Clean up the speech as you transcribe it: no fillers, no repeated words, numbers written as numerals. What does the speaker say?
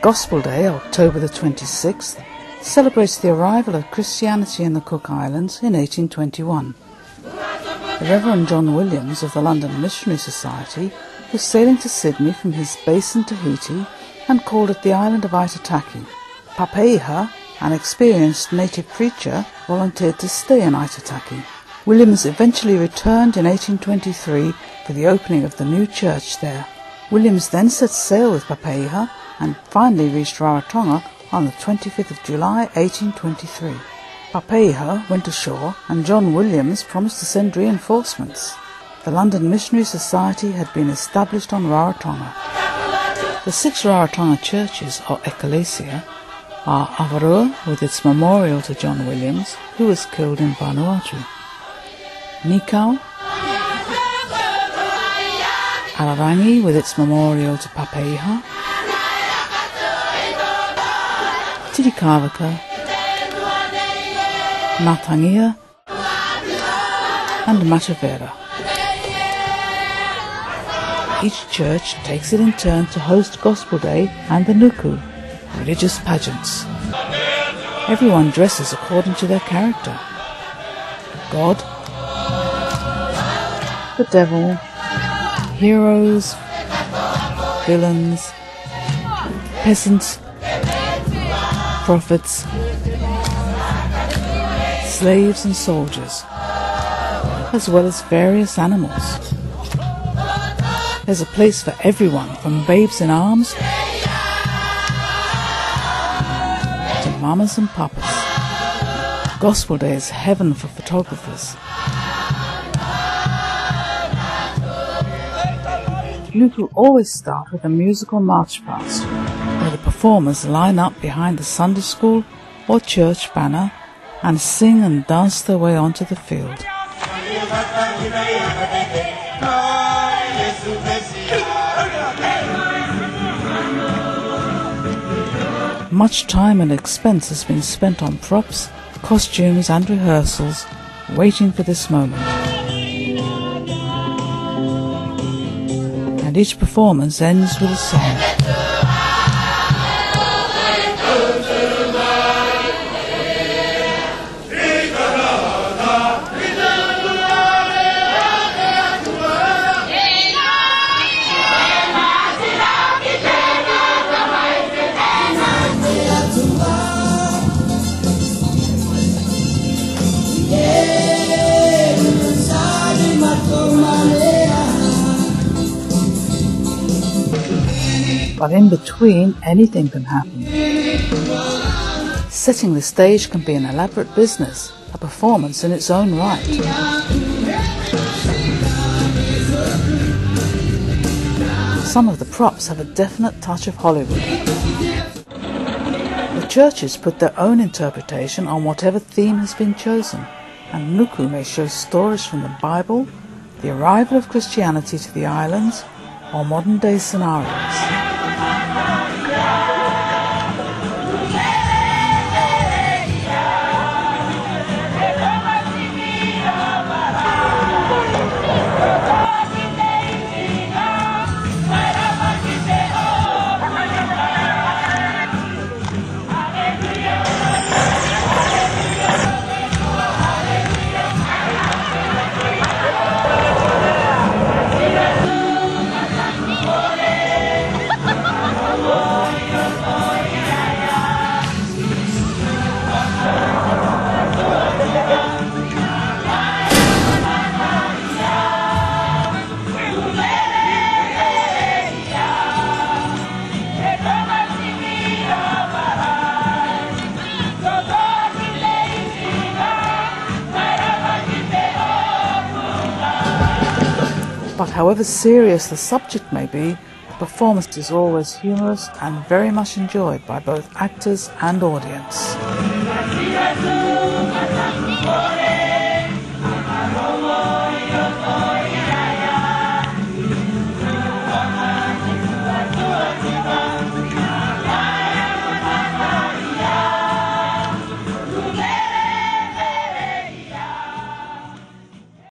Gospel Day, October the 26th, celebrates the arrival of Christianity in the Cook Islands in 1821. The Reverend John Williams of the London Missionary Society was sailing to Sydney from his base in Tahiti and called at the island of Aitutaki. Papeiha, an experienced native preacher, volunteered to stay in Aitutaki. Williams eventually returned in 1823 for the opening of the new church there. Williams then set sail with Papeiha and finally reached Rarotonga on the 25th of July 1823. Papeiha went ashore and John Williams promised to send reinforcements. The London Missionary Society had been established on Rarotonga. The 6 Rarotonga churches, or ecclesia, are Avarua, with its memorial to John Williams, who was killed in Vanuatu; Nikau, Ararangi, with its memorial to Papeiha; Tirikavaka, Natangia, and Matavera. Each church takes it in turn to host Gospel Day and the Nuku, religious pageants. Everyone dresses according to their character. God, the devil, heroes, villains, peasants, prophets, slaves and soldiers, as well as various animals. There's a place for everyone, from babes in arms to mamas and papas. Gospel Day is heaven for photographers. Nuku always start with a musical march past, where the performers line up behind the Sunday school or church banner and sing and dance their way onto the field. Much time and expense has been spent on props, costumes and rehearsals, waiting for this moment. And each performance ends with a song. But in between, anything can happen. Setting the stage can be an elaborate business, a performance in its own right. Some of the props have a definite touch of Hollywood. The churches put their own interpretation on whatever theme has been chosen, and Nuku may show stories from the Bible, the arrival of Christianity to the islands, or modern-day scenarios. But however serious the subject may be, the performance is always humorous and very much enjoyed by both actors and audience.